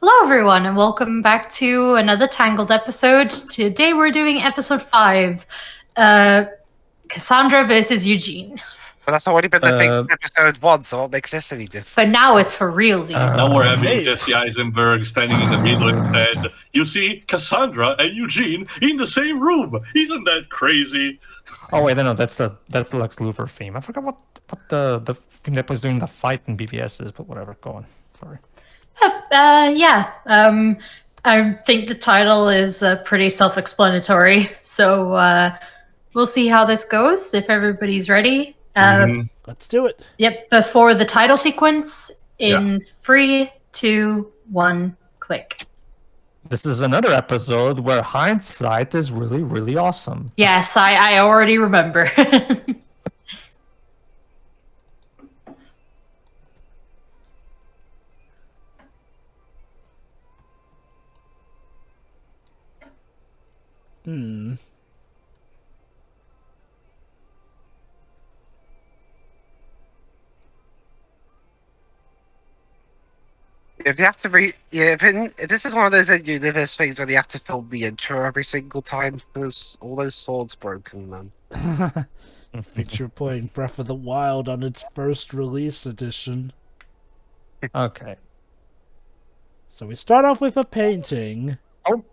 Hello, everyone, and welcome back to another Tangled episode. Today we're doing episode 5, Cassandra versus Eugene. But that's already been the thing since episode 1, so what makes this any different? But now it's for realsies. Now we're having Hey. Jesse Eisenberg standing in the middle and said, "You see, Cassandra and Eugene in the same room. Isn't that crazy?" Oh wait, no, that's the Lex Luthor theme. I forgot what the theme that was doing the fight in BVS is, but whatever. Go on. Sorry. I think the title is pretty self-explanatory. So we'll see how this goes, if everybody's ready. Let's do it. Yep, before the title sequence, in 3, 2, 1, click. This is another episode where hindsight is really, really awesome. Yes, I already remember. If you have to if this is one of those in-universe things where you have to film the intro every single time, there's all those swords broken, man. Picture playing Breath of the Wild on its first release edition. Okay. So we start off with a painting. Oh.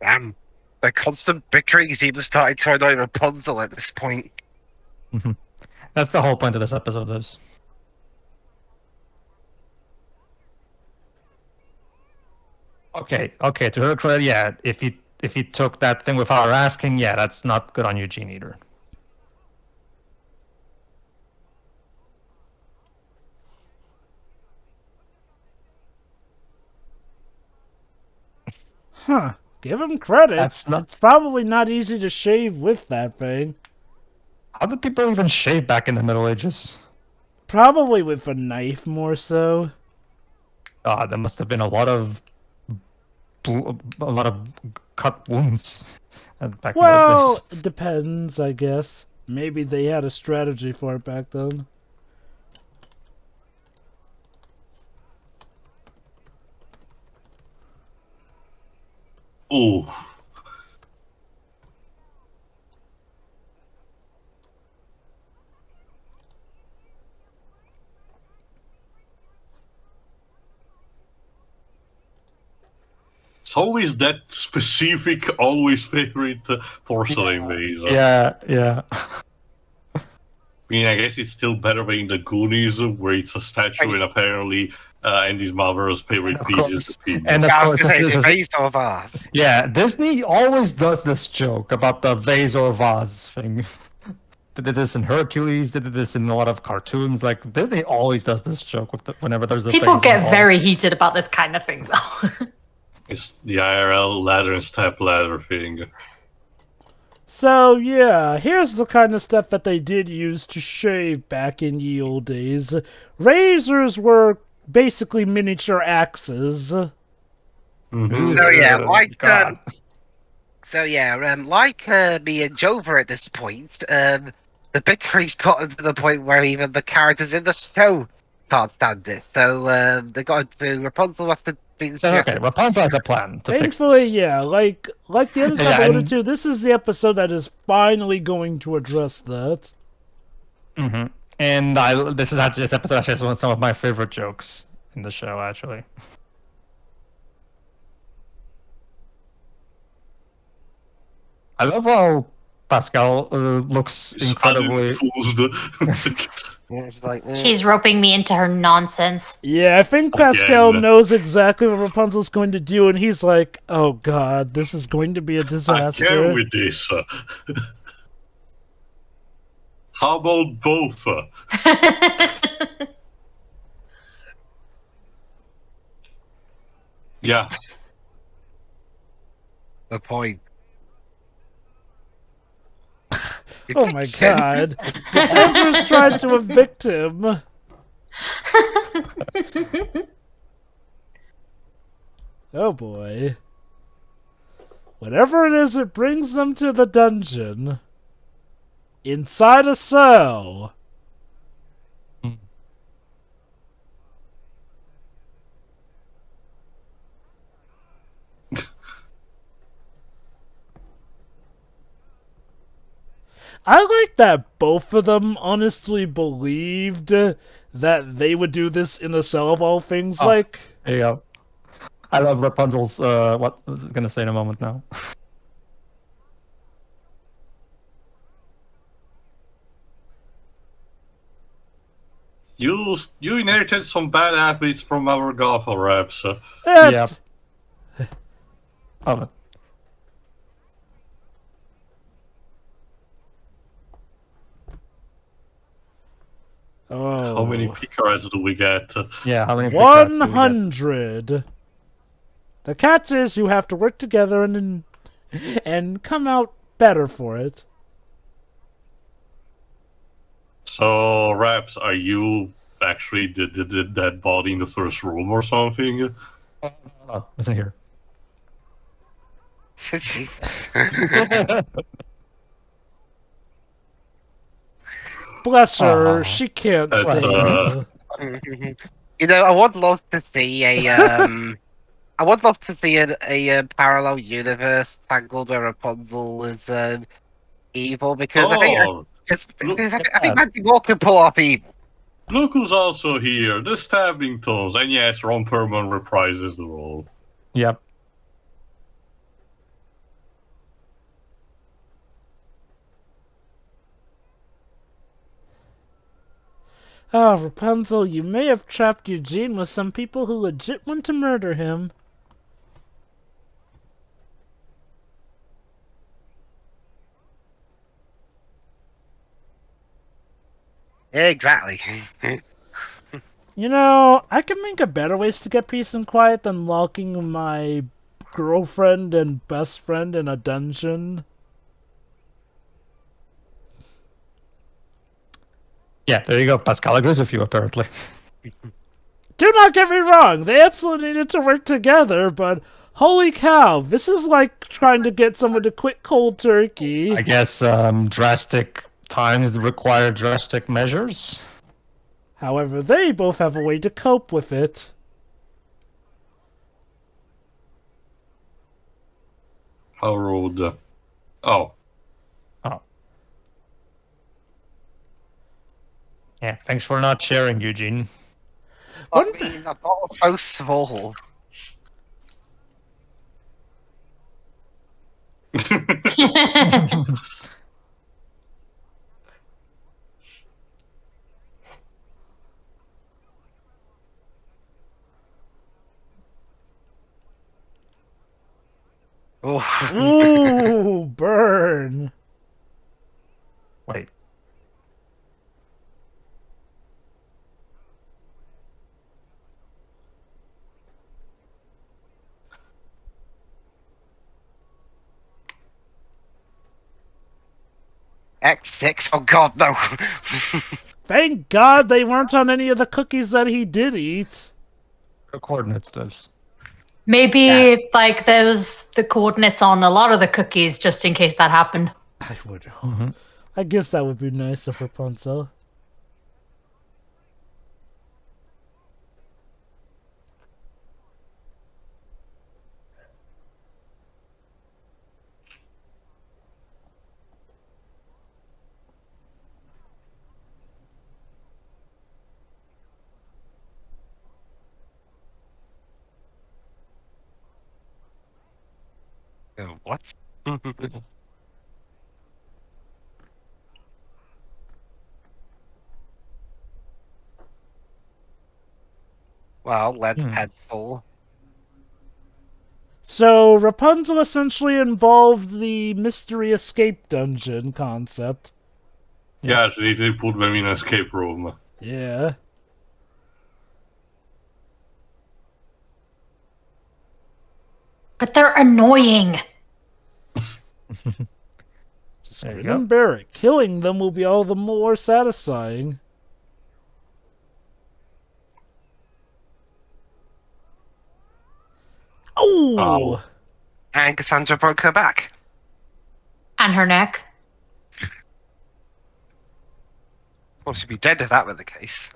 Damn. The constant bickering is even starting to annoy Rapunzel at this point. That's the whole point of this episode. Is okay. To her credit, yeah. If he took that thing without her asking, yeah, that's not good on Eugene either. Huh. Give him credit. That's not- It's probably not easy to shave with that thing. How did people even shave back in the Middle Ages? Probably with a knife more so. God, there must have been a lot of cut wounds back in those Well, days. it depends, I guess. Maybe they had a strategy for it back then. Ooh. It's always that specific, always favorite porcelain vase. Yeah. I mean, I guess it's still better than the Goonies, where it's a statue and apparently Andy's mother's favorite Of piece course. is the pin. And of I was course, gonna say, this it's is- a vase or vase. yeah, Disney always does this joke about the vase or vase thing. They did this in Hercules. They did this in a lot of cartoons. Like Disney always does this joke whenever there's a People vase get involved. very heated about this kind of thing, though. It's the IRL ladder and step ladder thing. So, yeah, here's the kind of stuff that they did use to shave back in ye old days. Razors were basically miniature axes. Mhm. So yeah, God. like me and Jover at this point, the bickering's gotten to the point where even the characters in the show can't stand it. So they got to Rapunzel must have been Okay, Rapunzel has a plan to fix Thankfully, this. yeah, like the other stuff Yeah, I alluded and- to, this is the episode that is finally going to address that. And this episode actually has some of my favorite jokes in the show. Actually, I love how Pascal looks incredibly. She's roping me into her nonsense. Yeah, I think Pascal Again. knows exactly what Rapunzel's going to do, and he's like, oh god, this is going to be a I can disaster. with this. How about both? Yeah. the point. Oh my god. Cassandra's tried to evict him. Oh boy. Whatever it is, it brings them to the dungeon. inside a cell. I like that both of them honestly believed that they would do this in a cell of all things. Oh. Like, There you go. I love Rapunzel's, what I was gonna say in a moment now. You inherited some bad habits from our Gothel reps. Yeah. Oh, How many pickers do we get? yeah, how many big rats do we get? 100. The catch is you have to work together and come out better for it. So, Raps, are you actually the dead body in the first room or something? Oh, listen here. Bless her, Aw. she can't That's, stay up. You know, I would love to see I would love to see a parallel universe Tangled where Rapunzel is evil because I think I think Mandy Moore can pull off evil. Look who's also here, the Stabbing Tones. And yes, Ron Perlman reprises the role. Yep. Ah, Rapunzel, you may have trapped Eugene with some people who legit want to murder him. Exactly. You know, I can think of better ways to get peace and quiet than locking my girlfriend and best friend in a dungeon. Yeah, there you go. Pascal agrees with you, apparently. Do not get me wrong, they absolutely needed to work together, but holy cow, this is like trying to get someone to quit cold turkey. I guess drastic times require drastic measures. However, they both have a way to cope with it. How rude. Oh. Oh. Yeah, thanks for not sharing, Eugene. I mean, I'm not so small. Oh. Ooh, burn. Wait. X6? Oh god, no. Thank God they weren't on any of the cookies that he did eat. The coordinates does. Maybe like there's the coordinates on a lot of the cookies just in case that happened. I would. I guess that would be nice of Rapunzel. What? Well, lead pencil. So Rapunzel essentially involved the mystery escape dungeon concept. Yeah, they put them in an escape room. Yeah. But they're annoying. Just There you grin go. and bear it. Killing them will be all the more satisfying. Oh! And Cassandra broke her back. And her neck. Well, she'd be dead if that were the case.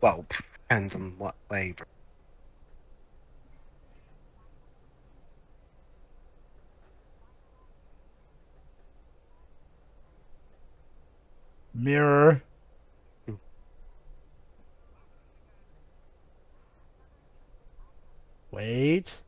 Well, depends on what way. Mirror. Wait.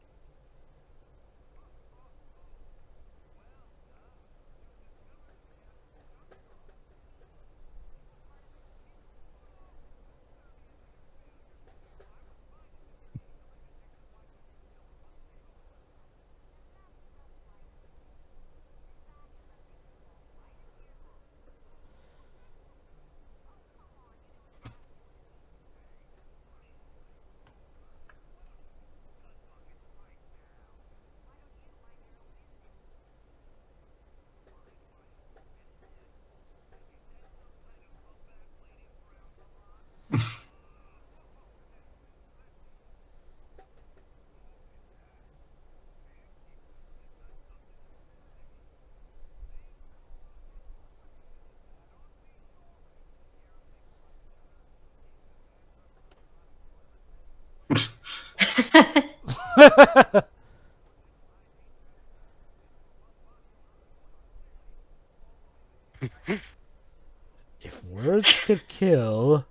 If words could kill.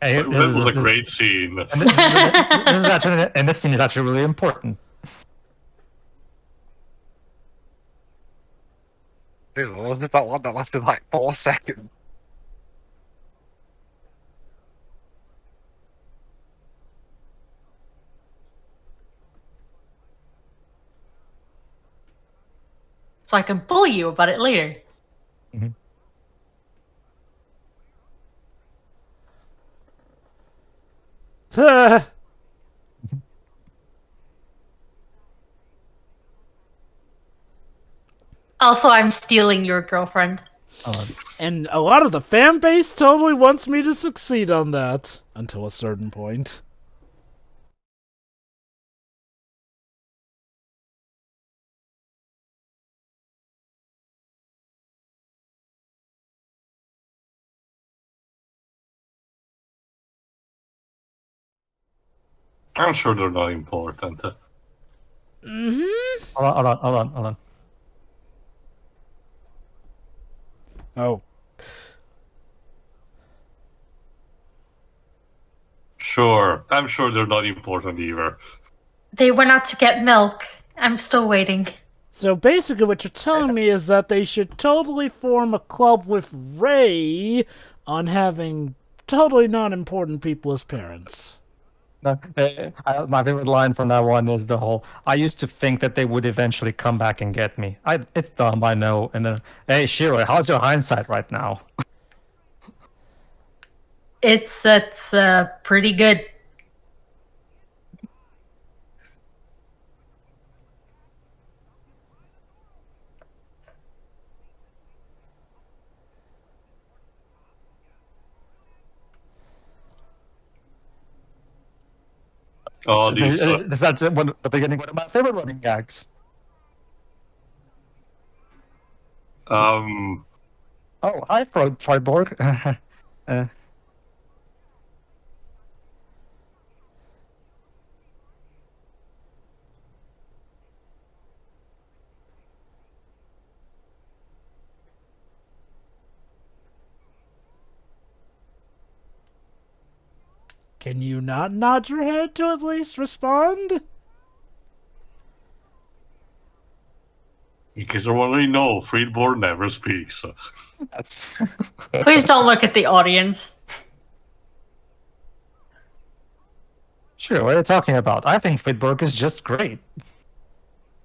Hey, That was a great scene. And this scene is actually really important. Ew, that one that lasted like 4 seconds. So I can bully you about it later. Also, I'm stealing your girlfriend. And a lot of the fan base totally wants me to succeed on that. Until a certain point. I'm sure they're not important. Mm-hmm. Hold on. Oh. Sure, I'm sure they're not important either. They went out to get milk. I'm still waiting. So basically what you're telling me is that they should totally form a club with Ray on having totally non-important people as parents. No, my favorite line from that one is the whole, I used to think that they would eventually come back and get me. It's dumb, I know. And then, hey, Shiro, how's your hindsight right now? It's pretty good. Oh, these. This is actually the beginning of one of my favorite running gags. Um. Oh, hi, Freiburg. Can you not nod your head to at least respond? In case you're wondering, no, Friedborn never speaks. That's Please don't look at the audience. Sure, what are you talking about? I think Freiburg is just great.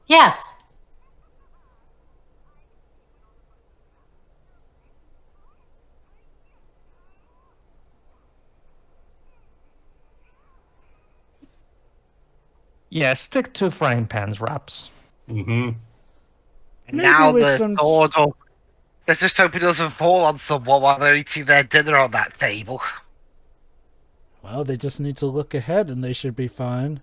Yes. Yeah, stick to frying pans wraps. Mm-hmm. And now with the some sword of Let's just hope it doesn't fall on someone while they're eating their dinner on that table. Well, they just need to look ahead and they should be fine.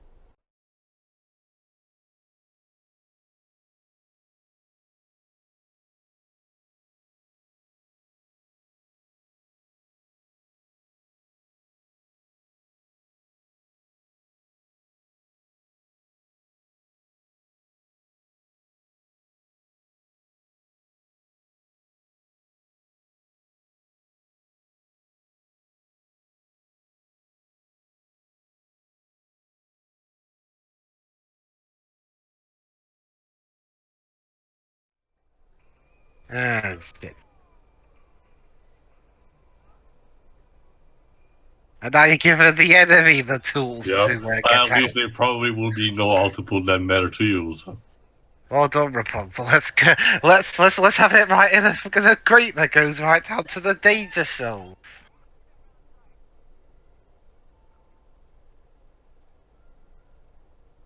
Ah, shit. And now you're giving the enemy the tools Yeah. to get At out. least they probably will be know how to put them better to use. Well done, Rapunzel. Let's go. Let's have it right in a grate that goes right down to the danger cells.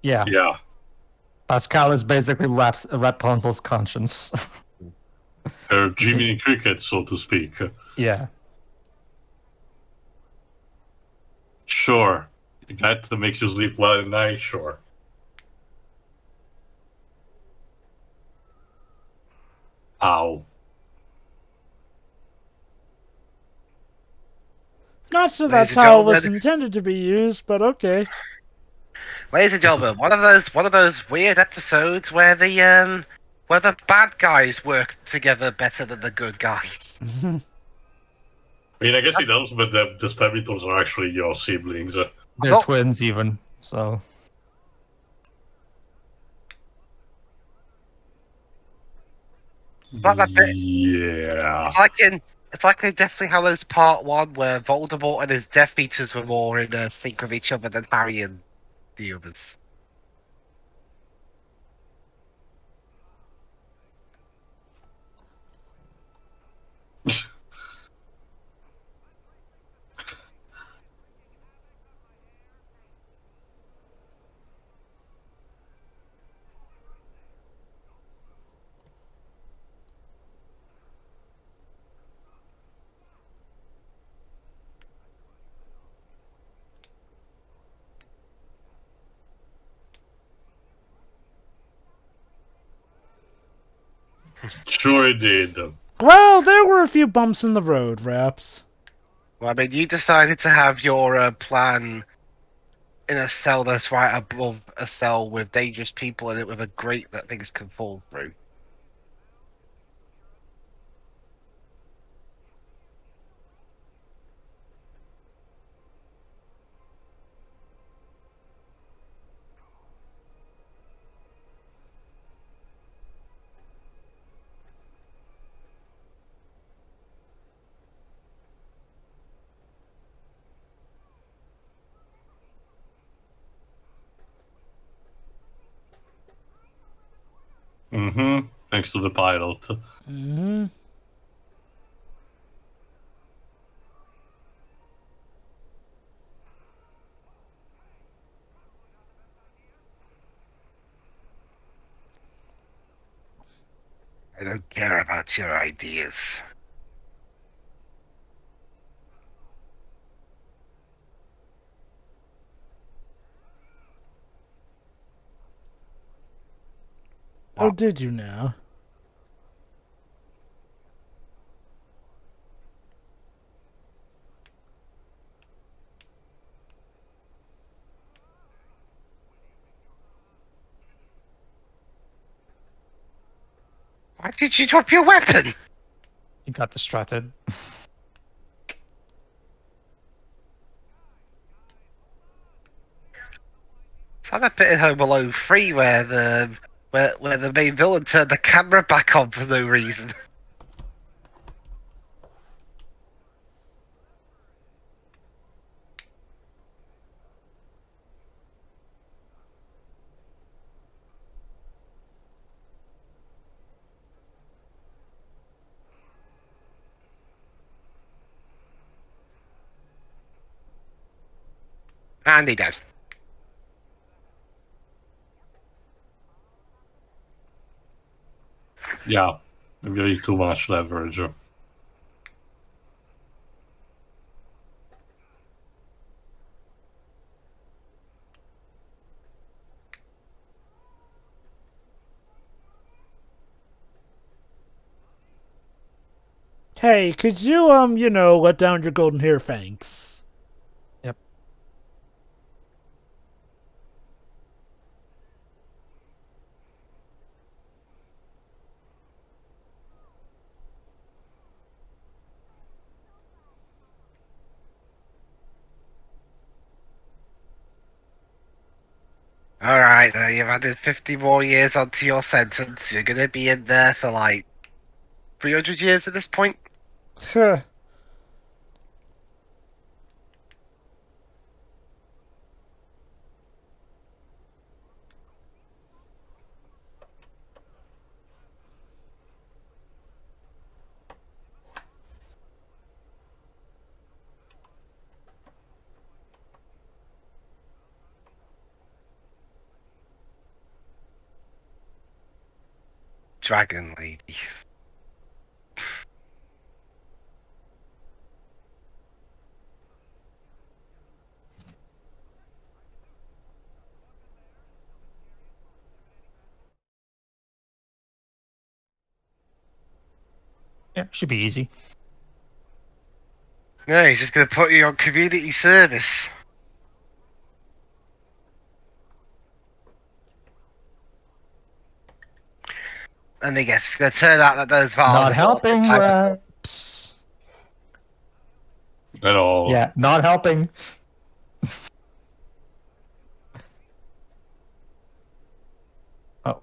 Yeah. Yeah. Pascal is basically Rapunzel's conscience. Her Jiminy Cricket, so to speak. Yeah. Sure. That makes you sleep well at night, sure. Ow. Not sure Ladies that's and how it was gentlemen. intended to be used, but okay. Ladies and gentlemen, one of those weird episodes where the bad guys work together better than the good guys. I mean, I guess it does, but the Stabitors are actually your siblings. They're Oh. twins even, so... Like that bit. Yeah. It's like in Deathly Hallows Part 1 where Voldemort and his Death Eaters were more in sync with each other than Harry and the others. Sure it did. Well, there were a few bumps in the road, Raps. Well, I mean, you decided to have your plan in a cell that's right above a cell with dangerous people in it with a grate that things can fall through. Mm-hmm. Thanks to the pilot. Mm-hmm. I don't care about your ideas. Oh, did you now? Why did you drop your weapon? He got distracted. It's like that bit in Home Alone 3 where the main villain turned the camera back on for no reason. And he does. Yeah. Maybe too much leverage. Hey, could you, let down your golden hair, thanks? Yep. Alright, you've added 50 more years onto your sentence. You're gonna be in there for like 300 years at this point. Huh. Dragon Lady. Yeah, should be easy. No, he's just gonna put you on community service. And I guess it's gonna turn out that those valves Not are helping, not- Raps. At all. Yeah, not helping. Oh,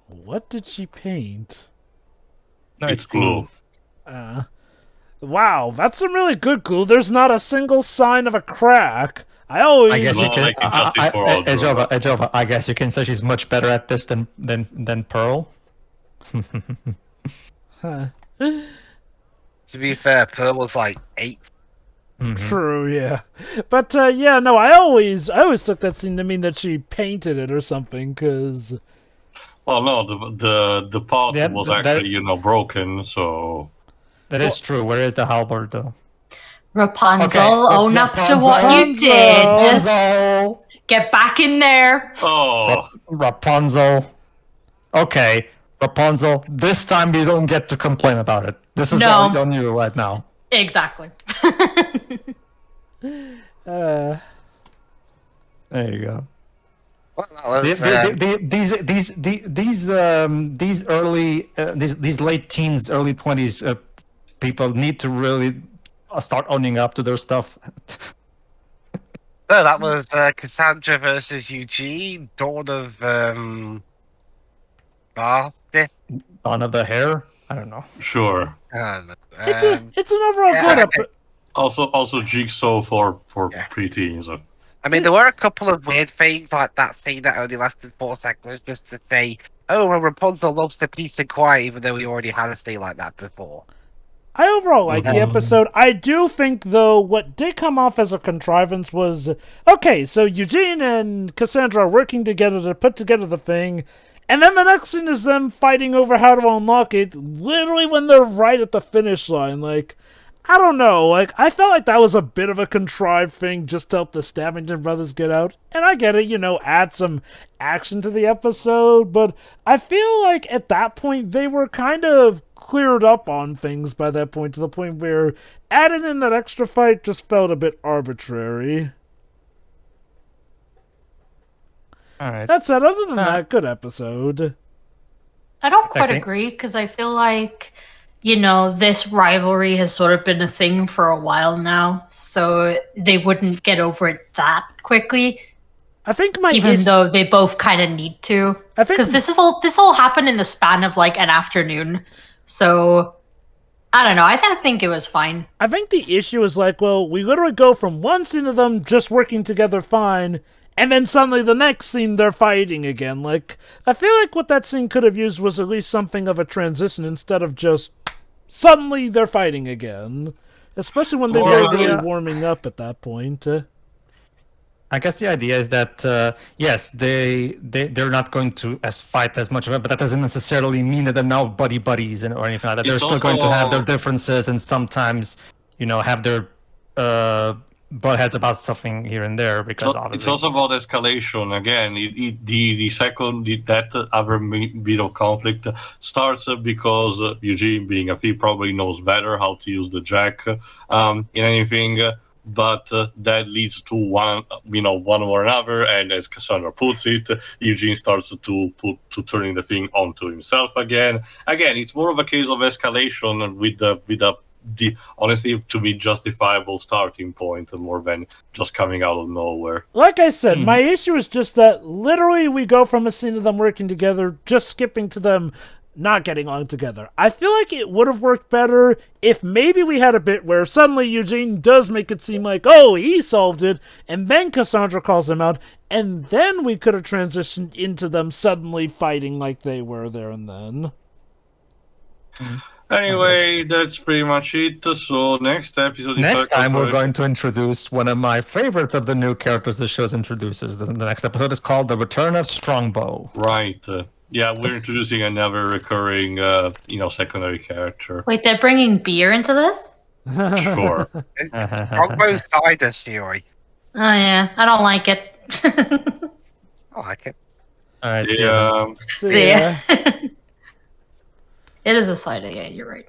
What did she paint? no, It's glue. Wow, that's some really good glue. There's not a single sign of a crack. I always... I guess you Not can. like Injustice for All Ejova, I guess you can say she's much better at this than Pearl. Huh. To be fair, Pearl was like 8. True, yeah. But, yeah, no, I always took that scene to mean that she painted it or something, because... Well, no, the pot Yeah, was that- actually, broken, so... That is true. Where is the halberd, though? Rapunzel, Okay, own up to what you Rapunzel. did. Rapunzel! Get back in there. Oh! Rapunzel. Okay, Rapunzel. This time you don't get to complain about it. This is No. all on you right now. Exactly. There you go. Well, that was, These early, these late teens, early 20s people need to really start owning up to their stuff. no, that was Cassandra versus Eugene, Dawn of Bath. Dawn of the Hair. I don't know. Sure. It's an overall yeah, good episode. Also Jigsaw for Yeah. preteens. I mean, there were a couple of weird things, like that scene that only lasted 4 seconds, just to say, oh, well, Rapunzel loves the peace and quiet, even though we already had a scene like that before. I overall like the episode. I do think, though, what did come off as a contrivance was, okay, so Eugene and Cassandra are working together to put together the thing, and then the next scene is them fighting over how to unlock it, literally when they're right at the finish line. Like, I don't know, like, I felt like that was a bit of a contrived thing just to help the Stabbington brothers get out. And I get it, add some action to the episode, but I feel like at that point they were kind of cleared up on things by that point, to the point where adding in that extra fight just felt a bit arbitrary. Alright. That said, other than that, good episode. I don't quite Okay. agree, because I feel like, this rivalry has sort of been a thing for a while now, so they wouldn't get over it that quickly, I think my even issue- though they both kind of need to. I think Because this all happened in the span of like an afternoon, so I don't know. I think it was fine. I think the issue is like, well, we literally go from one scene of them just working together fine, and then suddenly the next scene they're fighting again. Like, I feel like what that scene could have used was at least something of a transition instead of just suddenly they're fighting again. Especially when they Well, were really yeah. warming up at that point. I guess the idea is that yes, they're not going to fight as much of it, but that doesn't necessarily mean that they're now buddies or anything like that. They're It's still going to have their also- differences and sometimes, have their butt heads about something here and there because It's obviously. also about escalation. Again, the second that other bit of conflict starts because Eugene, being a thief, probably knows better how to use the jack in anything. But that leads to one or another, and as Cassandra puts it, Eugene starts to turning the thing onto himself again. Again, it's more of a case of escalation with the honestly, to me, justifiable starting point more than just coming out of nowhere. Like I said, my issue is just that literally we go from a scene of them working together, just skipping to them not getting on together. I feel like it would have worked better if maybe we had a bit where suddenly Eugene does make it seem like, oh, he solved it, and then Cassandra calls him out, and then we could have transitioned into them suddenly fighting like they were there and then. Anyway, that's pretty much it. So next episode. Next time we're going to introduce one of my favorite of the new characters the show introduces. The next episode is called The Return of Strongbow. Right. Yeah, we're introducing another recurring, secondary character. Wait, they're bringing beer into this? Sure. Strongbow cider, Shiori. Oh yeah, I don't like it. I like it. All right, see you then. Yeah. So, See ya. yeah. It is a cider, yeah, you're right.